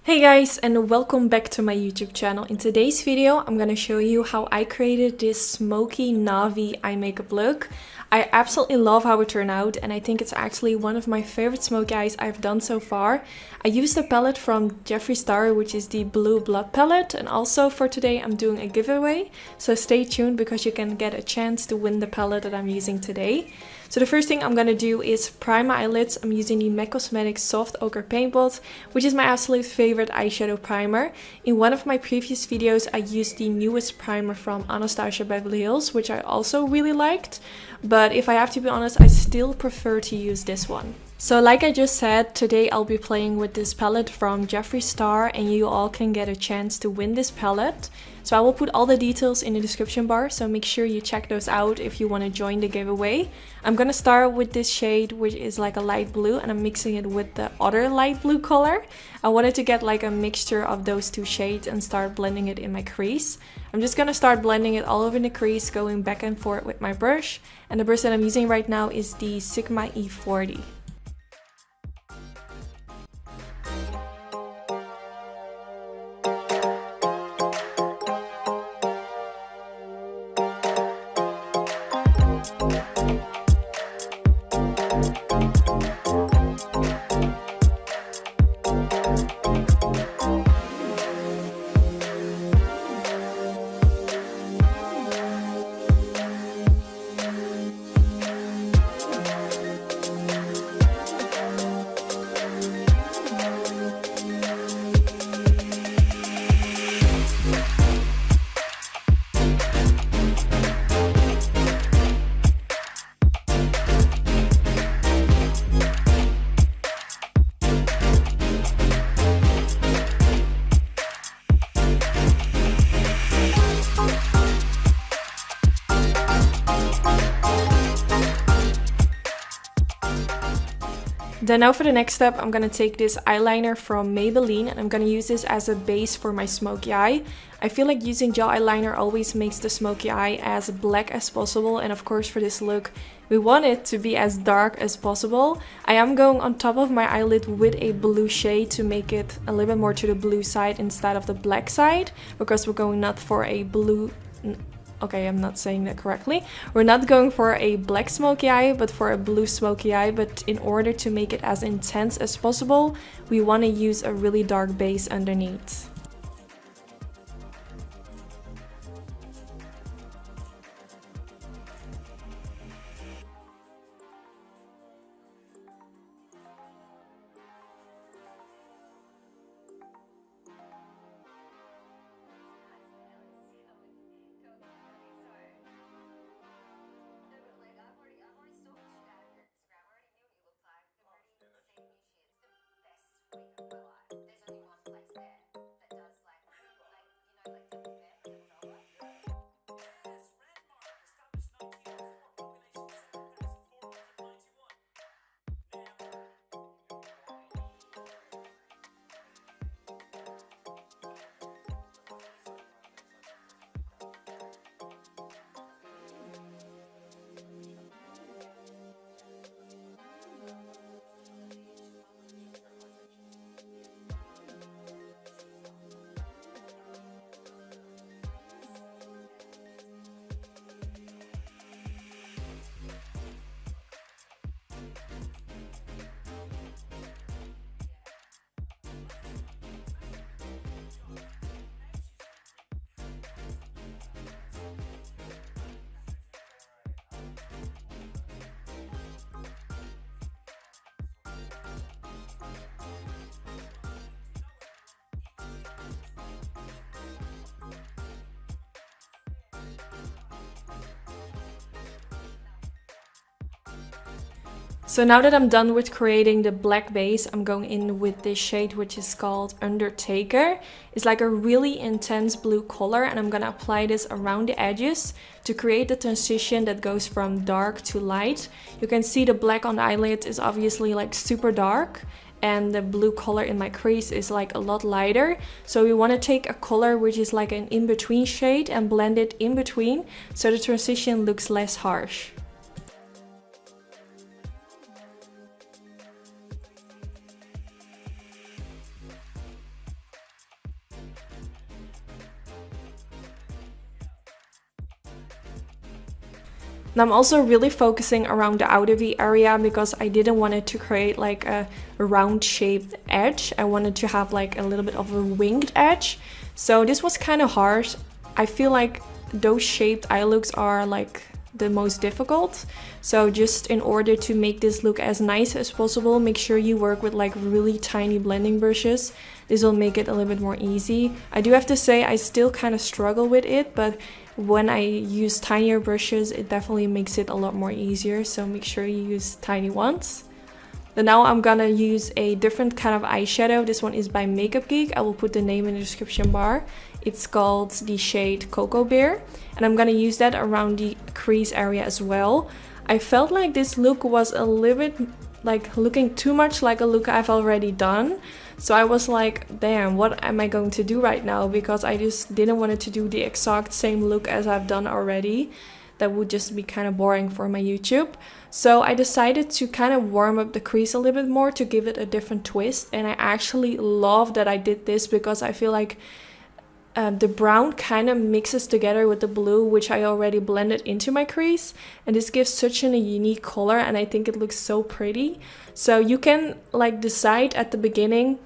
Hey guys, and welcome back to my YouTube channel. In today's video, I'm gonna show you how I created this smoky navy eye makeup look. I absolutely love how it turned out, and I think it's actually one of my favorite smoky eyes I've done so far. I used a palette from Jeffree Star, which is the Blue Blood palette, and also for today I'm doing a giveaway, so stay tuned because you can get a chance to win the palette that I'm using today. So the first thing I'm gonna do is prime my eyelids. I'm using the MAC Cosmetics Soft Ochre Paint Pot, which is my absolute favorite eyeshadow primer. In one of my previous videos, I used the newest primer from Anastasia Beverly Hills, which I also really liked. But if I have to be honest, I still prefer to use this one. So like I just said, today I'll be playing with this palette from Jeffree Star, and you all can get a chance to win this palette. So I will put all the details in the description bar, so make sure you check those out if you want to join the giveaway. I'm gonna start with this shade, which is like a light blue, and I'm mixing it with the other light blue color. I wanted to get like a mixture of those two shades and start blending it in my crease. I'm just gonna start blending it all over the crease, going back and forth with my brush. And the brush that I'm using right now is the Sigma E40. Then now for the next step, I'm gonna take this eyeliner from Maybelline and I'm gonna use this as a base for my smoky eye. I feel like using gel eyeliner always makes the smoky eye as black as possible, and of course for this look we want it to be as dark as possible. I am going on top of my eyelid with a blue shade to make it a little bit more to the blue side instead of the black side, because we're going not for a blue... Okay, I'm not saying that correctly. We're not going for a black smoky eye, but for a blue smoky eye. But in order to make it as intense as possible, we want to use a really dark base underneath. So now that I'm done with creating the black base, I'm going in with this shade, which is called Undertaker. It's like a really intense blue color, and I'm gonna apply this around the edges to create the transition that goes from dark to light. You can see the black on the eyelid is obviously like super dark, and the blue color in my crease is like a lot lighter. So we want to take a color which is like an in-between shade and blend it in between, so the transition looks less harsh. And I'm also really focusing around the outer V area because I didn't want it to create like a round shaped edge. I wanted to have like a little bit of a winged edge. So this was kind of hard. I feel like those shaped eye looks are like the most difficult. So just in order to make this look as nice as possible, make sure you work with like really tiny blending brushes. This will make it a little bit more easy. I do have to say I still kind of struggle with it, but when I use tinier brushes, it definitely makes it a lot more easier. So make sure you use tiny ones. Then now I'm gonna use a different kind of eyeshadow. This one is by Makeup Geek. I will put the name in the description bar. It's called the shade Cocoa Bear. And I'm gonna use that around the crease area as well. I felt like this look was a little bit like looking too much like a look I've already done. So I was like, damn, what am I going to do right now? Because I just didn't want to do the exact same look as I've done already. That would just be kind of boring for my YouTube. So I decided to kind of warm up the crease a little bit more to give it a different twist. And I actually love that I did this because I feel like the brown kind of mixes together with the blue, which I already blended into my crease, and this gives such a unique color, and I think it looks so pretty. So you can like decide at the beginning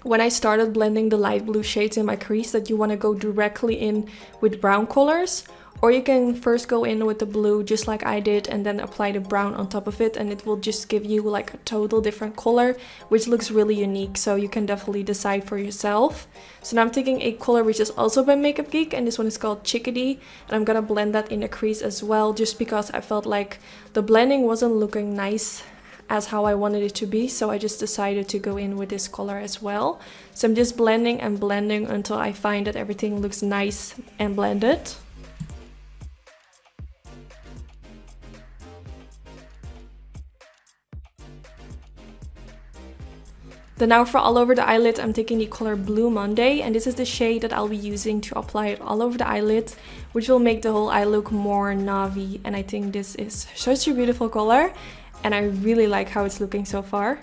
when I started blending the light blue shades in my crease that you want to go directly in with brown colors, or you can first go in with the blue just like I did and then apply the brown on top of it, and it will just give you like a total different color, which looks really unique. So you can definitely decide for yourself. So now I'm taking a color which is also by Makeup Geek, and this one is called Chickadee, and I'm gonna blend that in the crease as well, just because I felt like the blending wasn't looking nice as how I wanted it to be. So I just decided to go in with this color as well. So I'm just blending and blending until I find that everything looks nice and blended. Then now for all over the eyelid, I'm taking the color Blue Monday, and this is the shade that I'll be using to apply it all over the eyelid, which will make the whole eye look more navy. And I think this is such a beautiful color, and I really like how it's looking so far.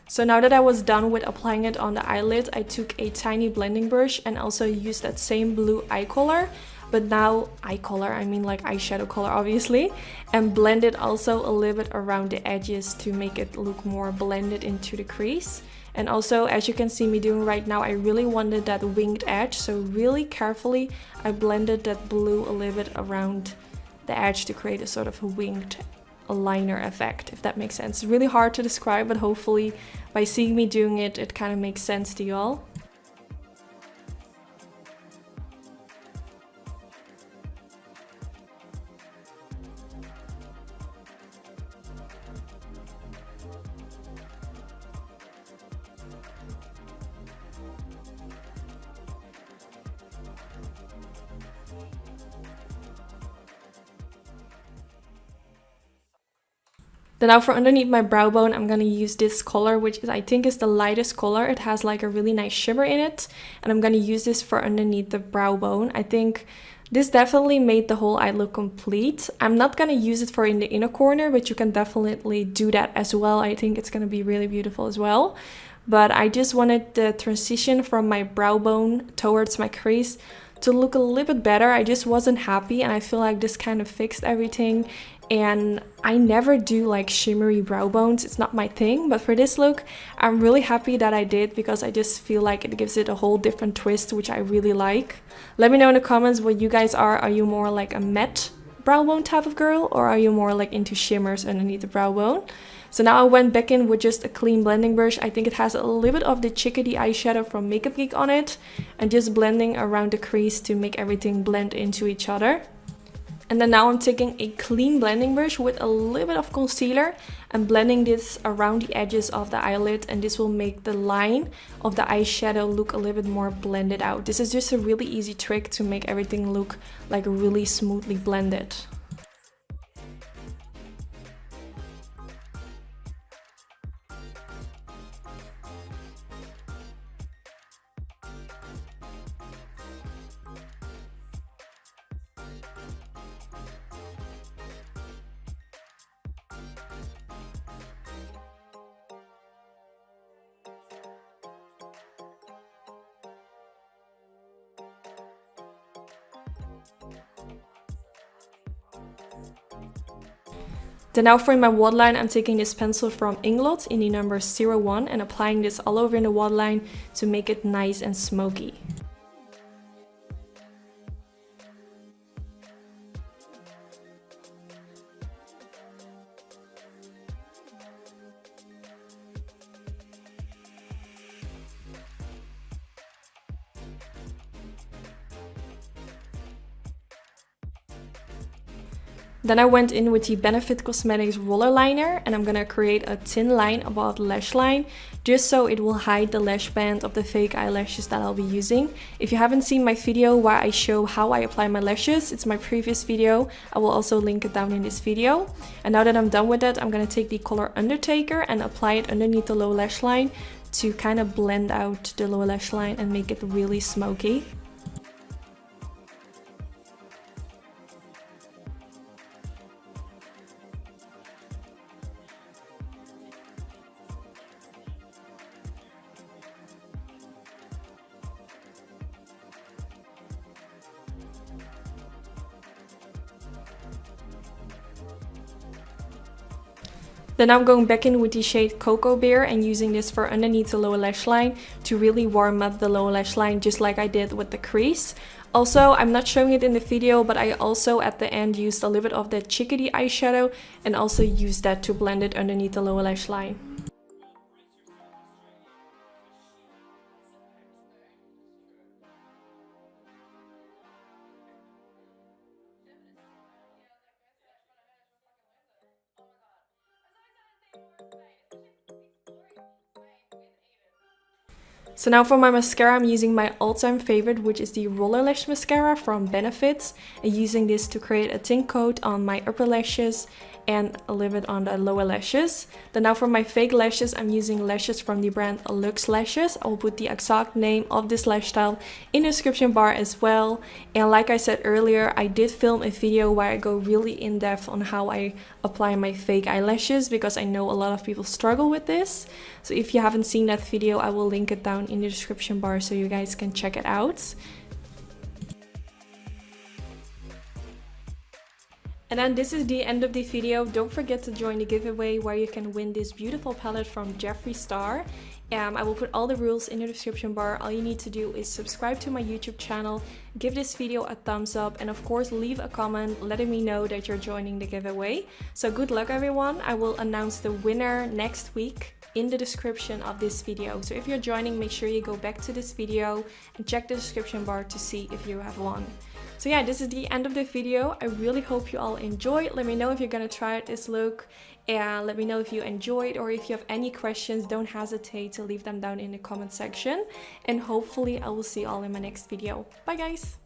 So now that I was done with applying it on the eyelid, I took a tiny blending brush and also used that same blue eye color, but now eye color, I mean like eyeshadow color obviously, and blended also a little bit around the edges to make it look more blended into the crease. And also, as you can see me doing right now, I really wanted that winged edge, so really carefully I blended that blue a little bit around the edge to create a sort of a winged liner effect, if that makes sense. It's really hard to describe, but hopefully by seeing me doing it, it kind of makes sense to y'all. Then now for underneath my brow bone, I'm gonna use this color, which is, I think is the lightest color. It has like a really nice shimmer in it, and I'm gonna use this for underneath the brow bone. I think this definitely made the whole eye look complete. I'm not gonna use it for in the inner corner, but you can definitely do that as well. I think it's gonna be really beautiful as well. But I just wanted the transition from my brow bone towards my crease to look a little bit better. I just wasn't happy, and I feel like this kind of fixed everything. And I never do like shimmery brow bones, it's not my thing, but for this look I'm really happy that I did, because I just feel like it gives it a whole different twist, which I really like. Let me know in the comments what you guys are. Are you more like a matte brow bone type of girl, or are you more like into shimmers underneath the brow bone? So now I went back in with just a clean blending brush. I think it has a little bit of the chickadee eyeshadow from Makeup Geek on it, and just blending around the crease to make everything blend into each other. And then now I'm taking a clean blending brush with a little bit of concealer and blending this around the edges of the eyelid, and this will make the line of the eyeshadow look a little bit more blended out. This is just a really easy trick to make everything look like really smoothly blended. Then now for my waterline, I'm taking this pencil from Inglot in the number 01 and applying this all over in the waterline to make it nice and smoky. Then I went in with the Benefit Cosmetics roller liner, and I'm gonna create a thin line above the lash line, just so it will hide the lash band of the fake eyelashes that I'll be using. If you haven't seen my video where I show how I apply my lashes, it's my previous video. I will also link it down in this video. And now that I'm done with that, I'm gonna take the color Undertaker and apply it underneath the lower lash line to kind of blend out the lower lash line and make it really smoky. Then I'm going back in with the shade Cocoa Bear and using this for underneath the lower lash line to really warm up the lower lash line, just like I did with the crease. Also, I'm not showing it in the video, but I also at the end used a little bit of that chickadee eyeshadow and also used that to blend it underneath the lower lash line. So now for my mascara, I'm using my all-time favorite, which is the Roller Lash Mascara from Benefit, and using this to create a thin coat on my upper lashes and a little bit on the lower lashes. Then now for my fake lashes, I'm using lashes from the brand Luxe Lashes. I will put the exact name of this lash style in the description bar as well. And like I said earlier, I did film a video where I go really in depth on how I apply my fake eyelashes, because I know a lot of people struggle with this. So if you haven't seen that video, I will link it down in the description bar so you guys can check it out. And then this is the end of the video. Don't forget to join the giveaway where you can win this beautiful palette from Jeffree Star. I will put all the rules in the description bar. All you need to do is subscribe to my YouTube channel, give this video a thumbs up, and of course leave a comment letting me know that you're joining the giveaway. So good luck everyone. I will announce the winner next week in the description of this video. So if you're joining, make sure you go back to this video and check the description bar to see if you have won. So yeah, this is the end of the video. I really hope you all enjoyed. Let me know if you're gonna try out this look, and let me know if you enjoyed, or if you have any questions, don't hesitate to leave them down in the comment section. And hopefully I will see you all in my next video. Bye guys!